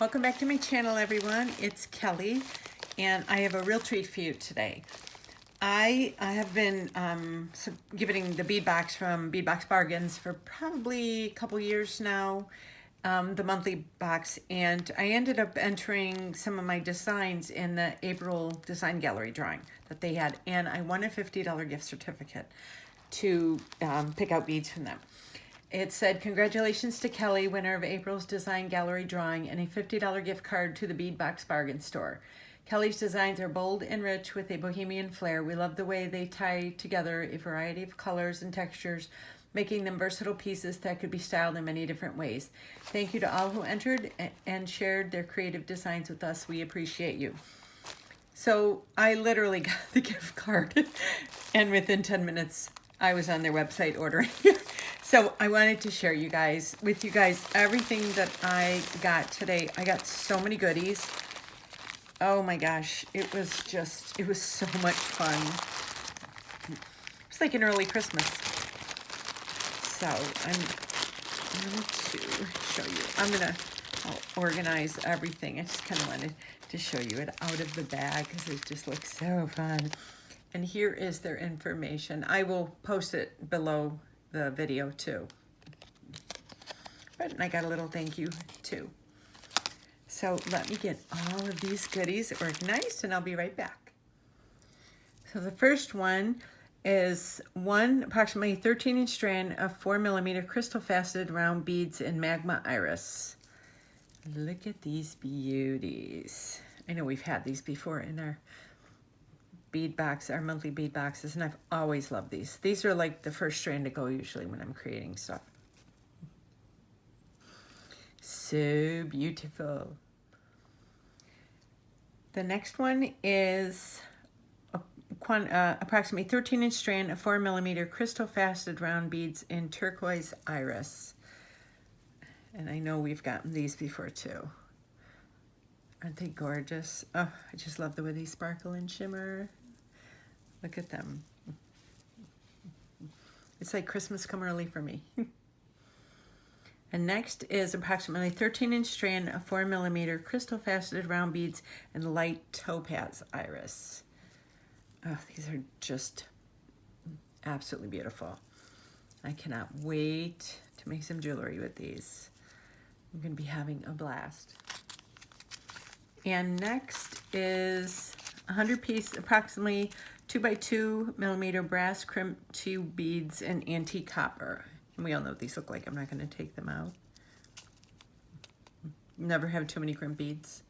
Welcome back to my channel, everyone. It's Kelly, and I have a real treat for you today. I have been giving the bead box from Bead Box Bargains for probably a couple years now, the monthly box, and I ended up entering some of my designs in the April Design Gallery drawing that they had, and I won a $50 gift certificate to pick out beads from them. It said, "Congratulations to Kelly, winner of April's Design Gallery drawing, and a $50 gift card to the Bead Box Bargain Store. Kelly's designs are bold and rich with a bohemian flair. We love the way they tie together a variety of colors and textures, making them versatile pieces that could be styled in many different ways. Thank you to all who entered and shared their creative designs with us. We appreciate you." So I literally got the gift card, and within 10 minutes, I was on their website ordering. So I wanted to share with you guys everything that I got today. I got so many goodies. Oh my gosh, it was so much fun. It's like an early Christmas. So I'm going to show you. I'll organize everything. I just kind of wanted to show you it out of the bag because it just looks so fun. And here is their information. I will post it below the video too. But I got a little thank you too. So let me get all of these goodies organized and I'll be right back. So the first one is one approximately 13-inch strand of 4mm crystal faceted round beads in magma iris. Look at these beauties. I know we've had these before in our bead box, our monthly bead boxes, and I've always loved these. These are like the first strand to go usually when I'm creating stuff. So beautiful. The next one is approximately 13-inch strand of 4mm crystal faceted round beads in turquoise iris. And I know we've gotten these before too. Aren't they gorgeous? Oh, I just love the way they sparkle and shimmer. Look at them. It's like Christmas come early for me. And next is approximately 13-inch strand of 4mm crystal faceted round beads in light topaz iris. Oh, these are just absolutely beautiful. I cannot wait to make some jewelry with these. I'm going to be having a blast. And next is 100-piece, approximately 2x2mm brass crimp tube beads in antique copper. And we all know what these look like. I'm not going to take them out. Never have too many crimp beads.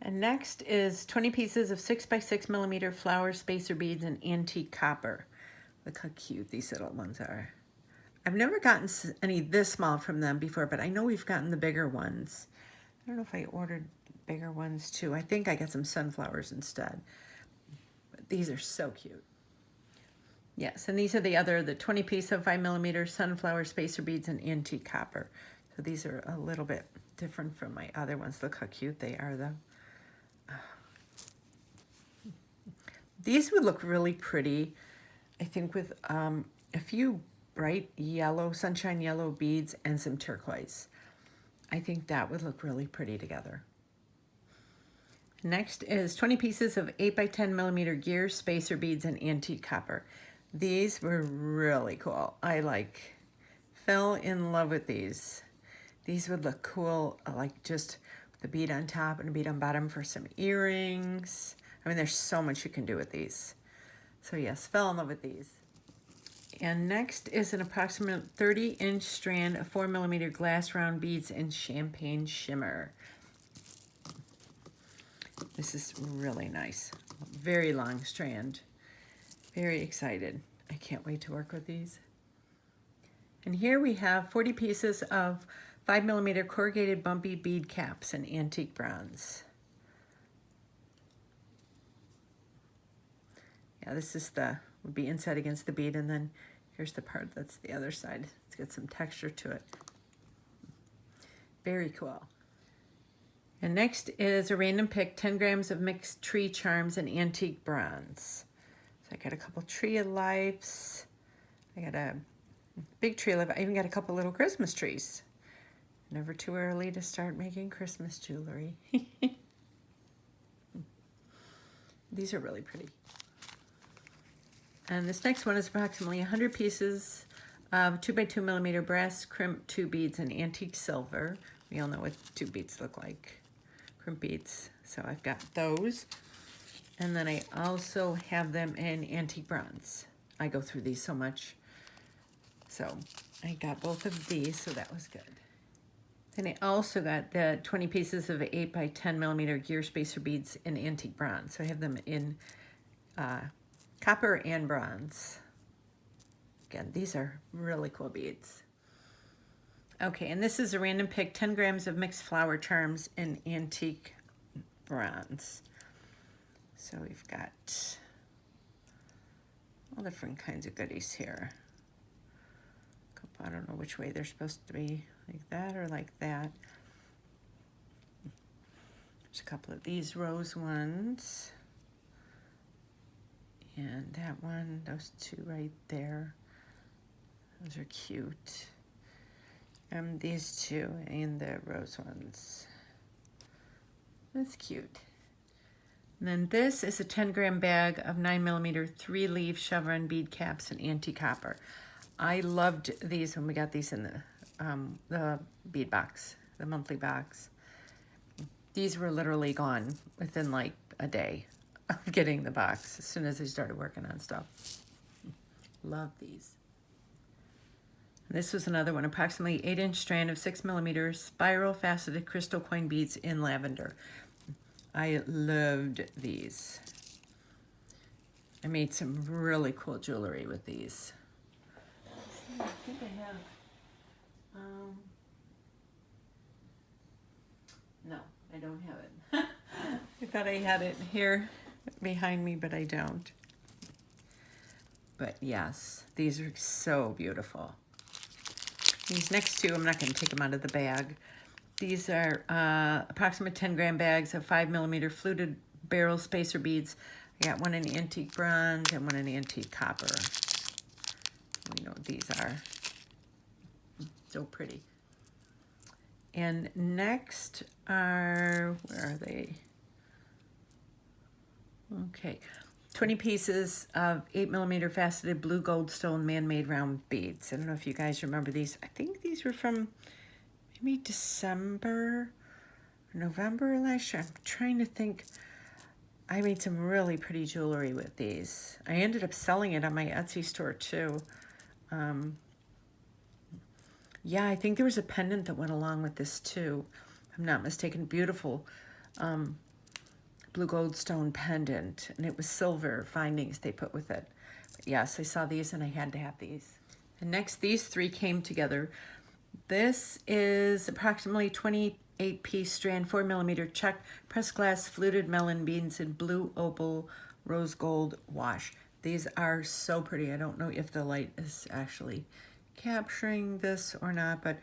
And next is 20 pieces of 6x6mm flower spacer beads in antique copper. Look how cute these little ones are. I've never gotten any this small from them before, but I know we've gotten the bigger ones. I don't know if I ordered bigger ones too. I think I got some sunflowers instead. But these are so cute. Yes, and these are the 20 piece of 5mm sunflower spacer beads in antique copper. So these are a little bit different from my other ones. Look how cute they are though. These would look really pretty, I think, with a few bright yellow, sunshine yellow beads and some turquoise. I think that would look really pretty together. Next is 20 pieces of 8x10mm gear spacer beads in antique copper. These were really cool. I fell in love with these. These would look cool, like just the bead on top and a bead on bottom for some earrings. I mean, there's so much you can do with these. So yes, fell in love with these. And next is an approximate 30-inch strand of 4mm glass round beads in champagne shimmer. This is really nice. Very long strand. Very excited. I can't wait to work with these. And here we have 40 pieces of 5mm corrugated bumpy bead caps in antique bronze. Yeah, this is would be inside against the bead, and then here's the part that's the other side. It's got some texture to it. Very cool. And next is a random pick, 10 grams of mixed tree charms in antique bronze. So I got a couple tree of lives. I got a big tree of life. I even got a couple little Christmas trees. Never too early to start making Christmas jewelry. These are really pretty. And this next one is approximately 100 pieces of 2x2 millimeter brass crimp 2 beads in antique silver. We all know what 2 beads look like, crimp beads. So I've got those. And then I also have them in antique bronze. I go through these so much. So I got both of these, so that was good. Then I also got the 20 pieces of 8x10 millimeter gear spacer beads in antique bronze. So I have them in copper and bronze. Again, these are really cool beads. Okay, and this is a random pick, 10 grams of mixed flower charms in antique bronze. So we've got all different kinds of goodies here. I don't know which way they're supposed to be, like that or like that. There's a couple of these rose ones. And that one, those two right there. Those are cute. These two and the rose ones. That's cute. And then this is a 10-gram bag of 9mm 3-leaf chevron bead caps in antique copper. I loved these when we got these in the bead box, the monthly box. These were literally gone within like a day of getting the box as soon as I started working on stuff. Love these. And this was another one, approximately 8-inch strand of 6mm spiral faceted crystal coin beads in lavender. I loved these. I made some really cool jewelry with these. I think I have, no, I don't have it. I thought I had it here behind me, but I don't. But yes, these are so beautiful. These next two, I'm not going to take them out of the bag. These are approximate 10-gram bags of 5mm fluted barrel spacer beads. I got one in antique bronze and one in antique copper. We know what these are. So pretty. And next are, where are they? Okay. 20 pieces of 8mm faceted blue goldstone man-made round beads. I don't know if you guys remember these. I think these were from maybe December, November last year. I'm trying to think. I made some really pretty jewelry with these. I ended up selling it on my Etsy store too. Yeah, I think there was a pendant that went along with this too. If I'm not mistaken, beautiful blue goldstone pendant, and it was silver findings they put with it. But yes, I saw these and I had to have these. And next, these three came together. This is approximately 28-piece strand 4mm Czech pressed glass fluted melon beads in blue opal rose gold wash. These are so pretty. I don't know if the light is actually capturing this or not, but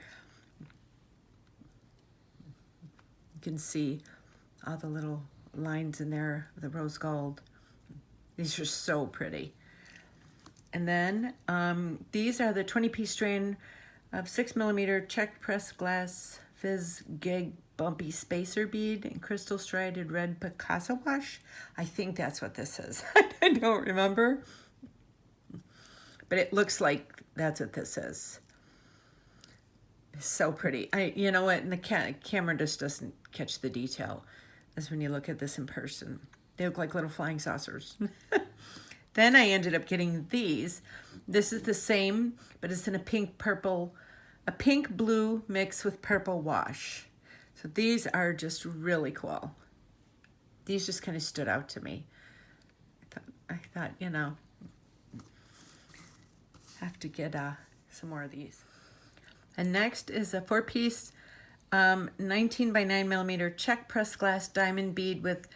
you can see all the little lines in there, the rose gold. These are so pretty. And then these are the 20-piece strand of 6mm Czech pressed glass fizz gig bumpy spacer bead and crystal striated red Picasso wash. I think that's what this is. I don't remember. But it looks like that's what this is. It's so pretty. You know what? And the camera just doesn't catch the detail as when you look at this in person. They look like little flying saucers. Then I ended up getting these. This is the same, but it's in a pink blue mix with purple wash. So these are just really cool. These just kind of stood out to me. I thought, you know, have to get some more of these. And next is a 4-piece 19x9mm Czech pressed glass diamond bead with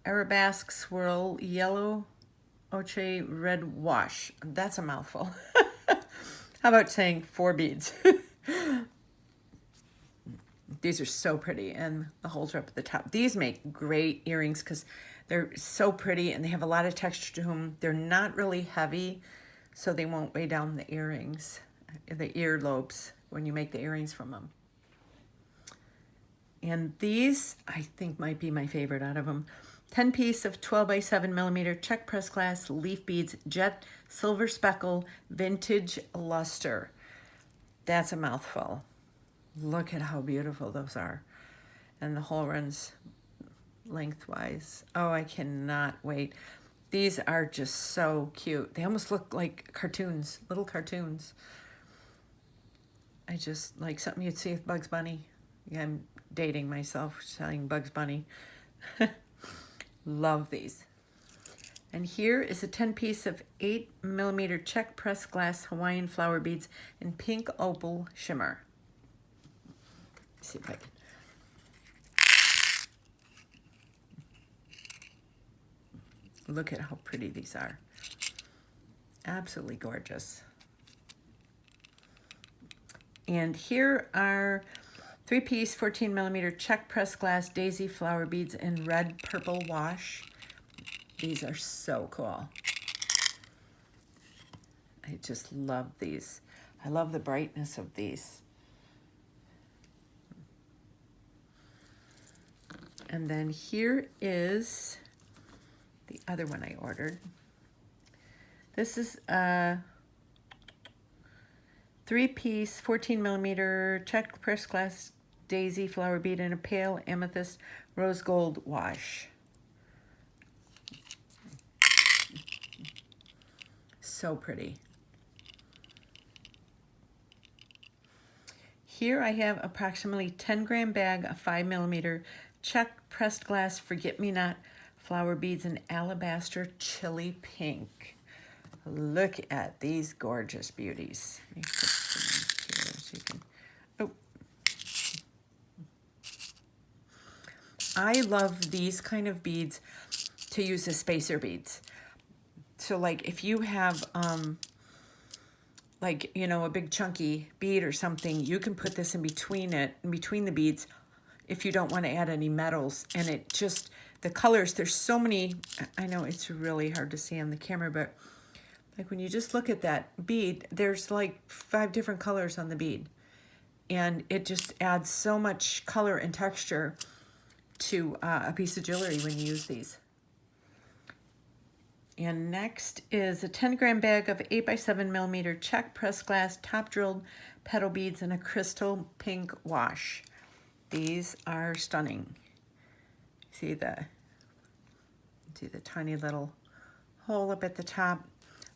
arabesque swirl yellow ochre red wash. That's a mouthful. How about saying 4 beads? These are so pretty, and the holes are up at the top. These make great earrings because they're so pretty and they have a lot of texture to them. They're not really heavy, so they won't weigh down the earrings, the earlobes when you make the earrings from them. And these, I think, might be my favorite out of them. 10 piece of 12 by 7 millimeter Czech press glass leaf beads, jet silver speckle, vintage luster. That's a mouthful. Look at how beautiful those are. And the hole runs lengthwise. Oh, I cannot wait. These are just so cute. They almost look like cartoons, little cartoons. I just like something you'd see with Bugs Bunny. Yeah, I'm dating myself saying Bugs Bunny. Love these. And here is a 10 piece of 8 millimeter Czech press glass Hawaiian flower beads in pink opal shimmer. Let's see if I can. Look at how pretty these are. Absolutely gorgeous. And here are 3 piece 14 millimeter Czech press glass daisy flower beads in red purple wash. These are so cool. I just love these. I love the brightness of these. And then here is the other one I ordered. This is a 3 piece 14 millimeter Czech press glass daisy flower bead in a pale amethyst rose gold wash. So pretty. Here I have approximately 10-gram bag of 5 millimeter Czech pressed glass forget-me-not flower beads in alabaster chili pink. Look at these gorgeous beauties. Let me put some here so you can. Oh. I love these kind of beads to use as spacer beads. So like if you have like, you know, a big chunky bead or something, you can put this in between the beads if you don't want to add any metals. And it just, the colors, there's so many, I know it's really hard to see on the camera, but like when you just look at that bead, there's like 5 different colors on the bead. And it just adds so much color and texture to a piece of jewelry when you use these. And next is a 10-gram bag of 8 by 7 millimeter Czech press glass top drilled petal beads in a crystal pink wash. These are stunning. See the tiny little hole up at the top.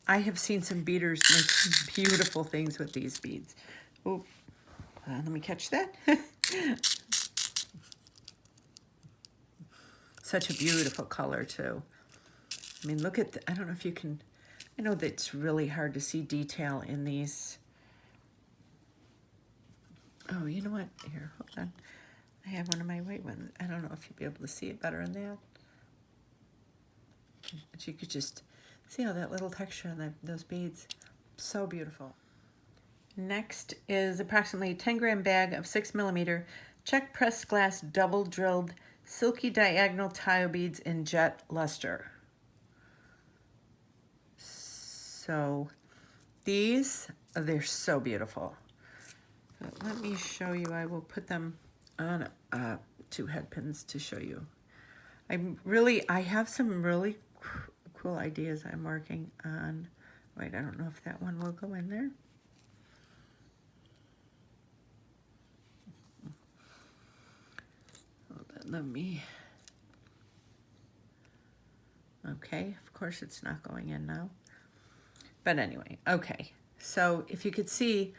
I have seen some beaders make some beautiful things with these beads. Oh, let me catch that. Such a beautiful color too. I mean, look at I don't know if you can, I know that it's really hard to see detail in these. Oh, you know what? Here, hold on. I have one of my white ones. I don't know if you'll be able to see it better in that. But you could just see how that little texture on those beads. So beautiful. Next is approximately 10-gram bag of 6 millimeter Czech pressed glass double drilled silky diagonal tile beads in jet luster. So these, they're so beautiful. But let me show you. I will put them on 2 head pins to show you. I have some really cool ideas I'm working on. Wait, I don't know if that one will go in there. Hold on, let me. Okay, of course it's not going in now. But anyway, okay. So if you could see,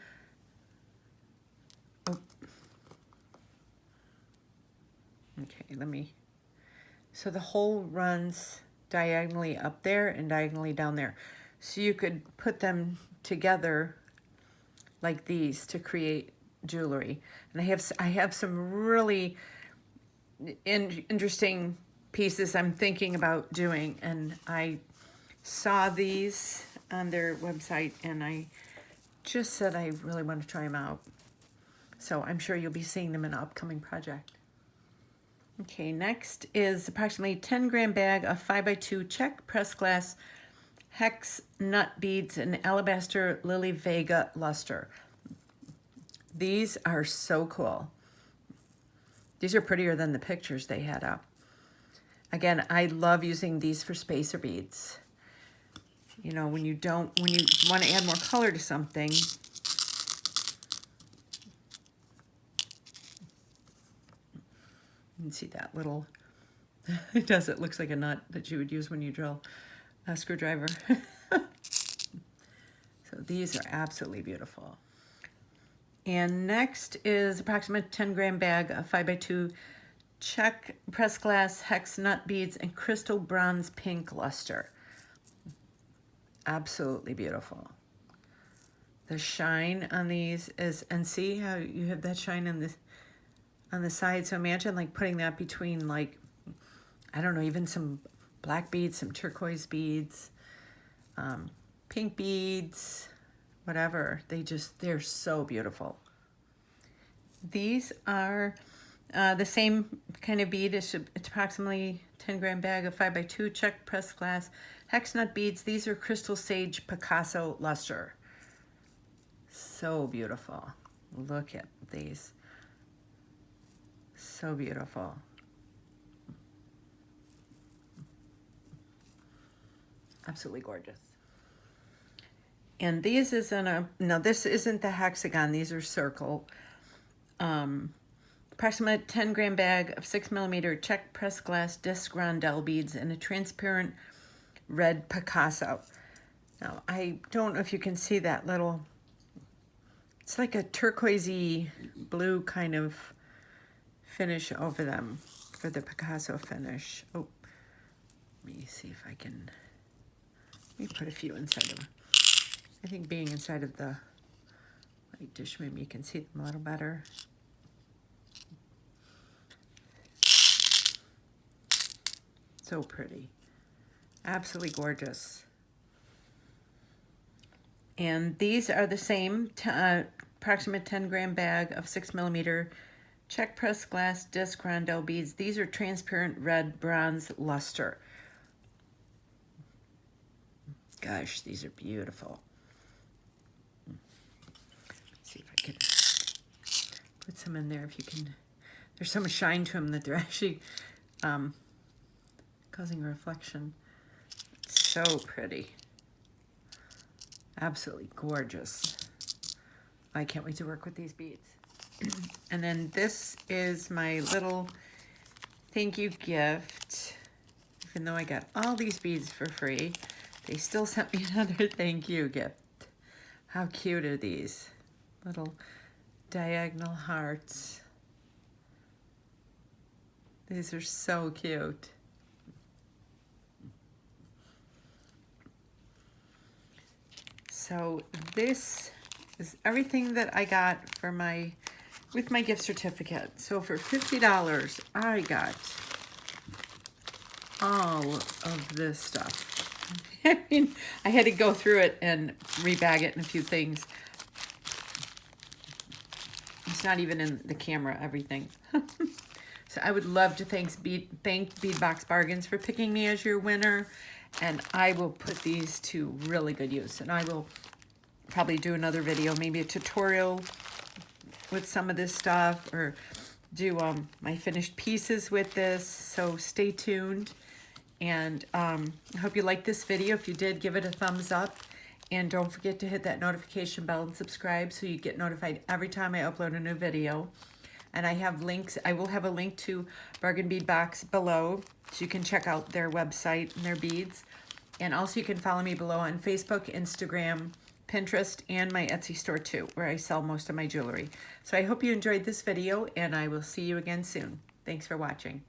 oh. Okay, so the hole runs diagonally up there and diagonally down there. So you could put them together like these to create jewelry. And I have some really interesting pieces I'm thinking about doing, and I saw these on their website and I just said I really want to try them out. So I'm sure you'll be seeing them in an upcoming project. Okay, next is approximately 10-gram bag of 5x2 Czech press glass hex nut beads in alabaster lily Vega luster. These are so cool. These are prettier than the pictures they had up. Again, I love using these for spacer beads. You know, when you want to add more color to something. You can see that little, it looks like a nut that you would use when you drill a screwdriver. So these are absolutely beautiful. And next is approximate 10-gram bag of 5x2 Czech pressed glass hex nut beads and crystal bronze pink luster. Absolutely beautiful. The shine on these is, and see how you have that shine on the side. So imagine like putting that between, like, I don't know, even some black beads, some turquoise beads, pink beads, whatever. They're so beautiful. These are the same kind of bead. It's approximately 10-gram bag of 5x2 Czech pressed glass hex nut beads. These are crystal sage Picasso luster. So beautiful. Look at these. So beautiful. Absolutely gorgeous. And these no, this isn't the hexagon. These are circle. Approximate 10-gram bag of 6mm Czech pressed glass disc rondelle beads and a transparent red Picasso. Now, I don't know if you can see that little, it's like a turquoisey blue kind of finish over them for the Picasso finish. Oh, let me see if I can, let me put a few inside of them. I think being inside of the light dish, maybe you can see them a little better. So pretty. Absolutely gorgeous. And these are the same approximate 10-gram bag of 6mm Czech pressed glass disc rondelle beads. These are transparent red bronze luster. Gosh, these are beautiful. Let's see if I can put some in there. If you can, there's so much shine to them that they're actually causing a reflection. So pretty. Absolutely gorgeous. I can't wait to work with these beads. And then this is my little thank you gift. Even though I got all these beads for free, they still sent me another thank you gift. How cute are these? Little diagonal hearts. These are so cute. So this is everything that I got for with my gift certificate. So for $50, I got all of this stuff. I mean, I had to go through it and rebag it in a few things. It's not even in the camera, everything. So I would love to thank Beadbox Bargains for picking me as your winner. And I will put these to really good use. And I will probably do another video, maybe a tutorial with some of this stuff, or do my finished pieces with this. So stay tuned. And I hope you liked this video. If you did, give it a thumbs up. And don't forget to hit that notification bell and subscribe so you get notified every time I upload a new video. And I have links. I will have a link to Bargain Bead Box below, so you can check out their website and their beads. And also you can follow me below on Facebook, Instagram, Pinterest, and my Etsy store too, where I sell most of my jewelry. So I hope you enjoyed this video, and I will see you again soon. Thanks for watching.